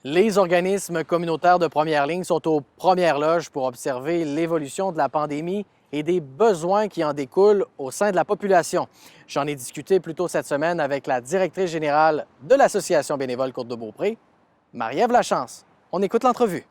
Les organismes communautaires de première ligne sont aux premières loges pour observer l'évolution de la pandémie et des besoins qui en découlent au sein de la population. J'en ai discuté plus tôt cette semaine avec la directrice générale de l'Association bénévole Côte-de-Beaupré, Marie-Ève Lachance. On écoute l'entrevue.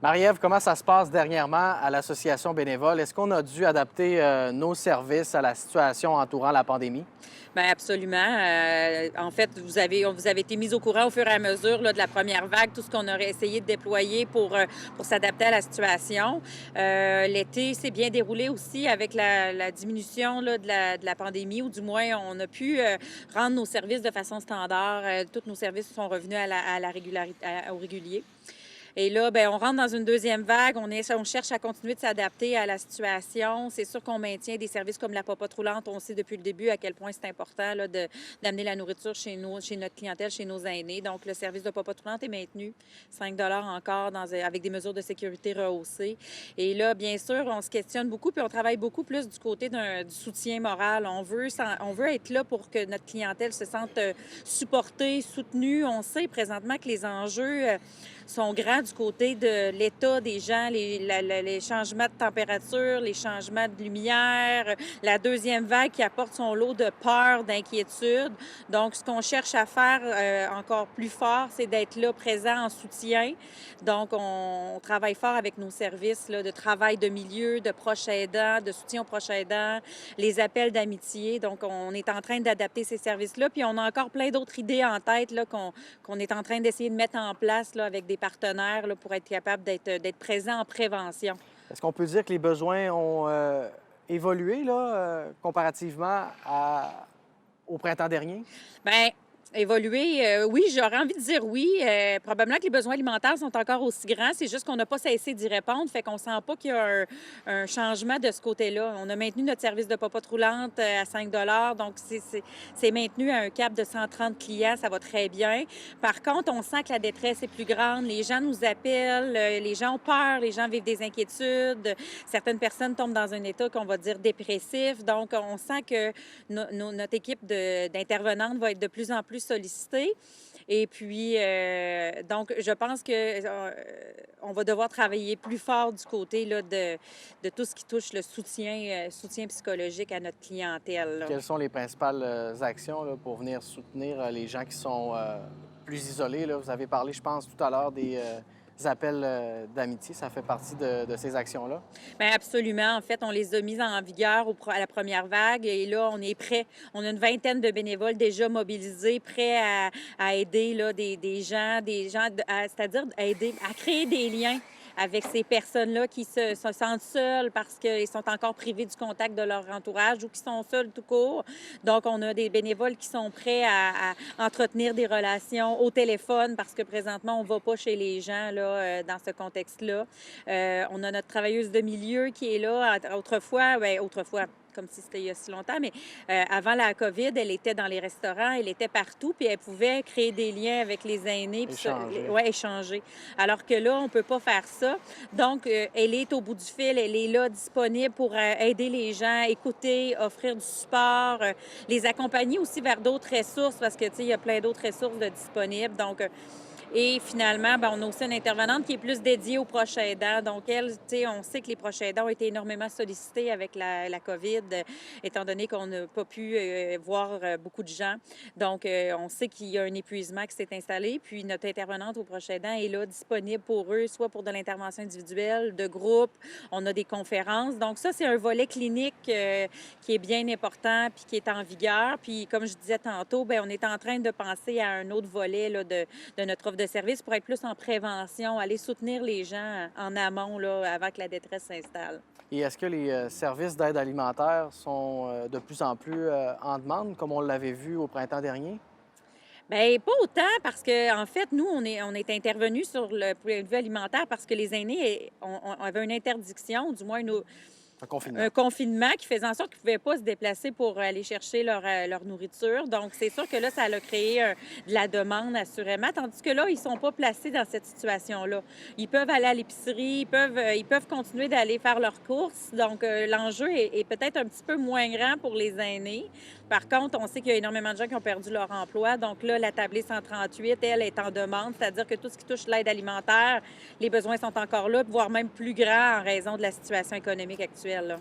Marie-Ève, comment ça se passe dernièrement à l'Association bénévole? Est-ce qu'on a dû adapter nos services à la situation entourant la pandémie? Bien, absolument. En fait, vous avez été mis au courant au fur et à mesure là, de la première vague, tout ce qu'on aurait essayé de déployer pour s'adapter à la situation. L'été s'est bien déroulé aussi avec la diminution là, de la pandémie, ou du moins, on a pu rendre nos services de façon standard. Tous nos services sont revenus à la régularité, au régulier. Et là, bien, on rentre dans une deuxième vague. On cherche à continuer de s'adapter à la situation. C'est sûr qu'on maintient des services comme la popote roulante. On sait depuis le début à quel point c'est important là, d'amener la nourriture chez nous, chez notre clientèle, chez nos aînés. Donc, le service de popote roulante est maintenu. 5 encore avec des mesures de sécurité rehaussées. Et là, bien sûr, on se questionne beaucoup, puis on travaille beaucoup plus du côté du soutien moral. On veut être là pour que notre clientèle se sente supportée, soutenue. On sait présentement que les enjeux sont grands du côté de l'état des gens, les changements de température, les changements de lumière, la deuxième vague qui apporte son lot de peur, d'inquiétude. Donc, ce qu'on cherche à faire encore plus fort, c'est d'être là, présent en soutien. Donc, on travaille fort avec nos services là, de travail de milieu, de proches aidants, de soutien aux proches aidants, les appels d'amitié. Donc, on est en train d'adapter ces services-là. Puis, on a encore plein d'autres idées en tête là, qu'on est en train d'essayer de mettre en place là, avec des partenaires là, pour être capable d'être présent en prévention. Est-ce qu'on peut dire que les besoins ont évolué là, comparativement au printemps dernier? Bien, évoluer, oui, j'aurais envie de dire oui. Probablement que les besoins alimentaires sont encore aussi grands. C'est juste qu'on n'a pas cessé d'y répondre. Fait qu'on sent pas qu'il y a un changement de ce côté-là. On a maintenu notre service de popote roulante à 5 donc c'est maintenu à un cap de 130 clients. Ça va très bien. Par contre, on sent que la détresse est plus grande. Les gens nous appellent, les gens ont peur, les gens vivent des inquiétudes. Certaines personnes tombent dans un état qu'on va dire dépressif. Donc, on sent que notre équipe d'intervenantes va être de plus en plus sollicitée. Et puis, donc, je pense que on va devoir travailler plus fort du côté là, de tout ce qui touche le soutien psychologique à notre clientèle, là. Quelles sont les principales actions là, pour venir soutenir les gens qui sont plus isolés? Là? Vous avez parlé, je pense, tout à l'heure des appels d'amitié. Ça fait partie de ces actions-là? Bien, absolument. En fait, on les a mises en vigueur à la première vague et là, on est prêt. On a une vingtaine de bénévoles déjà mobilisés, prêts à aider là, des gens, c'est-à-dire aider à créer des liens avec ces personnes-là qui se sentent seules parce qu'ils sont encore privés du contact de leur entourage ou qui sont seuls tout court. Donc, on a des bénévoles qui sont prêts à entretenir des relations au téléphone parce que présentement, on ne va pas chez les gens là, dans ce contexte-là. On a notre travailleuse de milieu qui est là. Autrefois, bien, autrefois, comme si c'était il y a si longtemps, mais avant la COVID, elle était dans les restaurants, elle était partout, puis elle pouvait créer des liens avec les aînés, puis Échanger. ouais, échanger. Alors que là, on ne peut pas faire ça. Donc, elle est au bout du fil, elle est là, disponible pour aider les gens, écouter, offrir du support, les accompagner aussi vers d'autres ressources, parce que, tu sais, il y a plein d'autres ressources de disponibles. Donc, et finalement, bien, on a aussi une intervenante qui est plus dédiée aux proches aidants. Donc, elle, tu sais, on sait que les proches aidants ont été énormément sollicités avec la COVID, étant donné qu'on n'a pas pu voir beaucoup de gens. Donc, on sait qu'il y a un épuisement qui s'est installé. Puis, notre intervenante aux proches aidants est là, disponible pour eux, soit pour de l'intervention individuelle, de groupe. On a des conférences. Donc, ça, c'est un volet clinique qui est bien important puis qui est en vigueur. Puis, comme je disais tantôt, bien, on est en train de penser à un autre volet là, de notre offre de service pour être plus en prévention, aller soutenir les gens en amont là, avant que la détresse s'installe. Et est-ce que les services d'aide alimentaire sont de plus en plus en demande, comme on l'avait vu au printemps dernier? Bien, pas autant parce que en fait, nous, on est intervenus sur le point de vue alimentaire parce que les aînés avaient une interdiction, du moins Un confinement. un confinement qui faisait en sorte qu'ils ne pouvaient pas se déplacer pour aller chercher leur nourriture. Donc, c'est sûr que là, ça a créé de la demande, assurément, tandis que là, ils ne sont pas placés dans cette situation-là. Ils peuvent aller à l'épicerie, ils peuvent continuer d'aller faire leurs courses. Donc, l'enjeu est peut-être un petit peu moins grand pour les aînés. Par contre, on sait qu'il y a énormément de gens qui ont perdu leur emploi. Donc là, la tablée 138, elle, est en demande, c'est-à-dire que tout ce qui touche l'aide alimentaire, les besoins sont encore là, voire même plus grands en raison de la situation économique actuelle, là.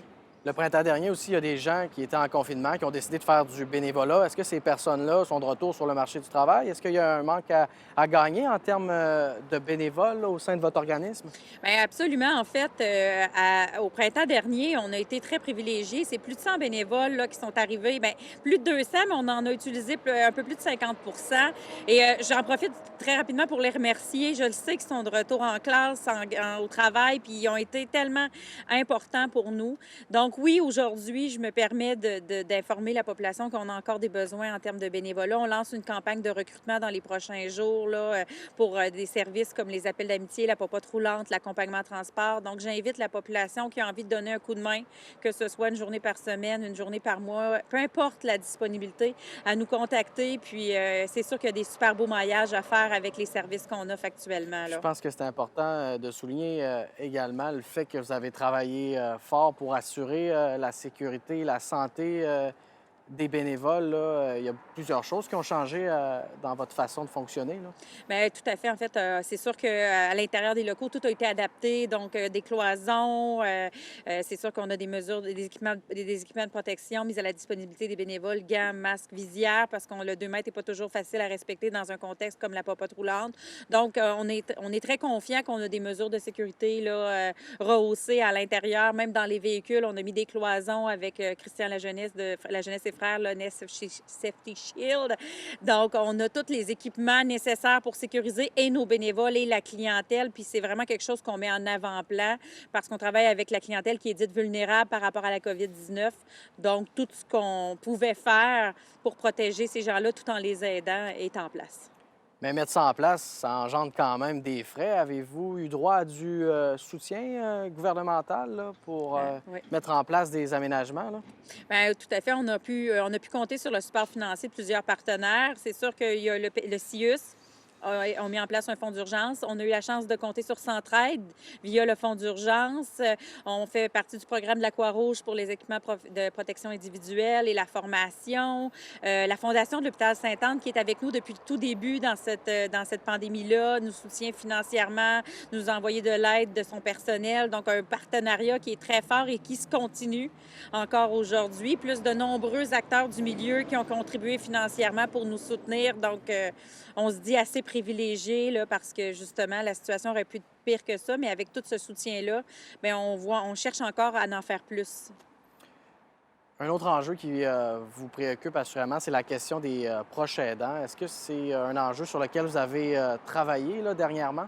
Le printemps dernier aussi, il y a des gens qui étaient en confinement, qui ont décidé de faire du bénévolat. Est-ce que ces personnes-là sont de retour sur le marché du travail? Est-ce qu'il y a un manque à gagner en termes de bénévoles là, au sein de votre organisme? Bien, absolument. En fait, au printemps dernier, on a été très privilégiés. C'est plus de 100 bénévoles là, qui sont arrivés. Bien, plus de 200, mais on en a utilisé un peu plus de 50. Et j'en profite très rapidement pour les remercier. Je le sais qu'ils sont de retour en classe, au travail, puis ils ont été tellement importants pour nous. Donc, oui, aujourd'hui, je me permets d'informer la population qu'on a encore des besoins en termes de bénévolat. On lance une campagne de recrutement dans les prochains jours là, pour des services comme les appels d'amitié, la popote roulante, l'accompagnement transport. Donc, j'invite la population qui a envie de donner un coup de main, que ce soit une journée par semaine, une journée par mois, peu importe la disponibilité, à nous contacter. Puis, c'est sûr qu'il y a des super beaux maillages à faire avec les services qu'on offre actuellement, Je là. pense que c'est important de souligner également le fait que vous avez travaillé fort pour assurer la sécurité, la santé des bénévoles. Là. Il y a plusieurs choses qui ont changé dans votre façon de fonctionner. Là. Bien, tout à fait. En fait, c'est sûr qu'à l'intérieur des locaux, tout a été adapté. Donc, des cloisons, c'est sûr qu'on a des mesures, des équipements de protection mis à la disponibilité des bénévoles, gants, masques, visières, parce qu'on le 2 mètres n'est pas toujours facile à respecter dans un contexte comme la popote roulante. Donc, on est très confiant qu'on a des mesures de sécurité là, rehaussées à l'intérieur, même dans les véhicules. On a mis des cloisons avec Christian La Jeunesse de La Jeunesse et Frères, le Nest Safety Shield. Donc, on a tous les équipements nécessaires pour sécuriser et nos bénévoles et la clientèle. Puis c'est vraiment quelque chose qu'on met en avant-plan parce qu'on travaille avec la clientèle qui est dite vulnérable par rapport à la COVID-19. Donc, tout ce qu'on pouvait faire pour protéger ces gens-là tout en les aidant est en place. Mais mettre ça en place, ça engendre quand même des frais. Avez-vous eu droit à du soutien gouvernemental là, pour Oui. mettre en place des aménagements? Là? Bien, tout à fait. On a pu compter sur le support financier de plusieurs partenaires. C'est sûr qu'il y a le CIUS ont mis en place un fonds d'urgence. On a eu la chance de compter sur Centraide via le fonds d'urgence. On fait partie du programme de la Croix-Rouge pour les équipements de protection individuelle et la formation. La Fondation de l'hôpital Sainte-Anne, qui est avec nous depuis le tout début dans cette pandémie-là, nous soutient financièrement, nous a envoyé de l'aide de son personnel. Donc, un partenariat qui est très fort et qui se continue encore aujourd'hui. Plus de nombreux acteurs du milieu qui ont contribué financièrement pour nous soutenir. Donc, on se dit assez privilégié là, parce que justement, la situation aurait pu être pire que ça, mais avec tout ce soutien-là, bien, on cherche encore à en faire plus. Un autre enjeu qui vous préoccupe assurément, c'est la question des proches aidants. Est-ce que c'est un enjeu sur lequel vous avez travaillé là, dernièrement?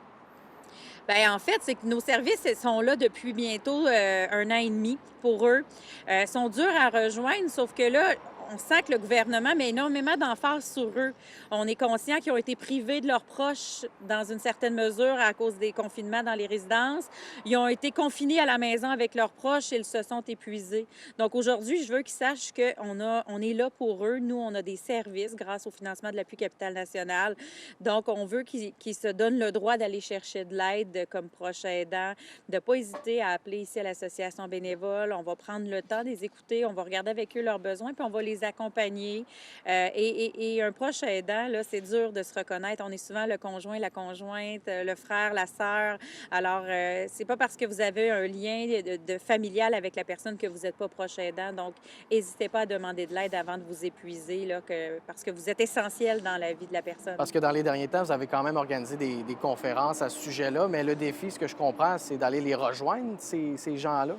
Bien, en fait, c'est que nos services sont là depuis bientôt 1 an et demi pour eux. Ils sont durs à rejoindre, sauf que là, on sent que le gouvernement met énormément d'emphase sur eux. On est conscient qu'ils ont été privés de leurs proches dans une certaine mesure à cause des confinements dans les résidences. Ils ont été confinés à la maison avec leurs proches et ils se sont épuisés. Donc aujourd'hui, je veux qu'ils sachent on est là pour eux. Nous, on a des services grâce au financement de l'appui Capital National. Donc, on veut qu'ils se donnent le droit d'aller chercher de l'aide comme proche aidant, de ne pas hésiter à appeler ici à l'association bénévole. On va prendre le temps de les écouter, on va regarder avec eux leurs besoins, puis on va les accompagner. Et un proche aidant, là, c'est dur de se reconnaître. On est souvent le conjoint, la conjointe, le frère, la sœur. Alors, c'est pas parce que vous avez un lien de familial avec la personne que vous n'êtes pas proche aidant. Donc, n'hésitez pas à demander de l'aide avant de vous épuiser, là, parce que vous êtes essentiel dans la vie de la personne. Parce que dans les derniers temps, vous avez quand même organisé des conférences à ce sujet-là, mais le défi, ce que je comprends, c'est d'aller les rejoindre, ces gens-là.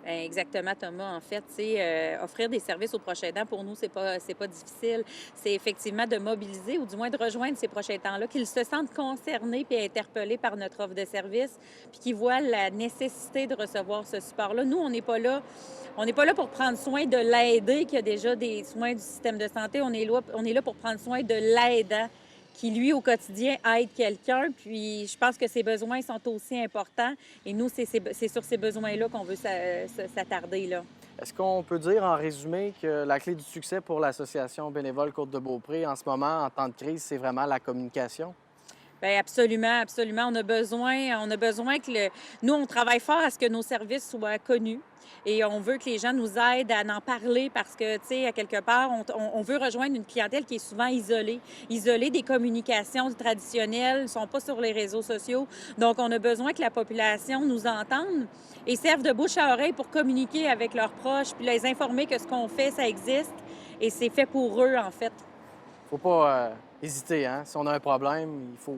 Bien, exactement, Thomas. En fait, offrir des services aux proches aidants, pour nous, c'est pas difficile. C'est effectivement de mobiliser ou du moins de rejoindre ces proches aidants-là, qu'ils se sentent concernés puis interpellés par notre offre de service, puis qu'ils voient la nécessité de recevoir ce support-là. Nous, on n'est pas là. On n'est pas là pour prendre soin de l'aider qui a déjà des soins du système de santé. On est là pour prendre soin de l'aidant qui, lui, au quotidien, aide quelqu'un. Puis je pense que ses besoins sont aussi importants. Et nous, c'est sur ces besoins-là qu'on veut s'attarder, là. Est-ce qu'on peut dire en résumé que la clé du succès pour l'Association bénévole Côte-de-Beaupré en ce moment, en temps de crise, c'est vraiment la communication? Bien, absolument, absolument. On a besoin que nous, on travaille fort à ce que nos services soient connus et on veut que les gens nous aident à en parler parce que, tu sais, à quelque part, on veut rejoindre une clientèle qui est souvent isolée des communications traditionnelles, ne sont pas sur les réseaux sociaux. Donc, on a besoin que la population nous entende et serve de bouche à oreille pour communiquer avec leurs proches puis les informer que ce qu'on fait, ça existe et c'est fait pour eux, en fait. Faut pas hésiter, hein? Si on a un problème, faut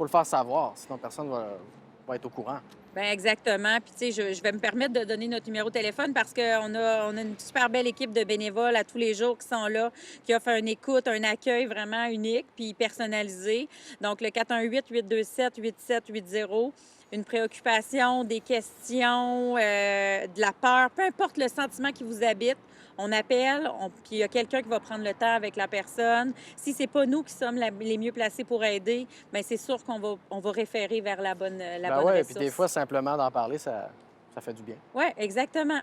le faire savoir, sinon personne va être au courant. Bien, exactement. Puis, tu sais, je vais me permettre de donner notre numéro de téléphone parce qu'on a une super belle équipe de bénévoles à tous les jours qui sont là, qui offrent une écoute, un accueil vraiment unique puis personnalisé. Donc, le 418-827-8780, une préoccupation, des questions, de la peur, peu importe le sentiment qui vous habite, on appelle, puis il y a quelqu'un qui va prendre le temps avec la personne. Si c'est pas nous qui sommes les mieux placés pour aider, bien, c'est sûr qu'on va référer vers la bonne Ben ouais, puis des ressource. fois, simplement d'en parler, ça fait du bien. Oui, exactement.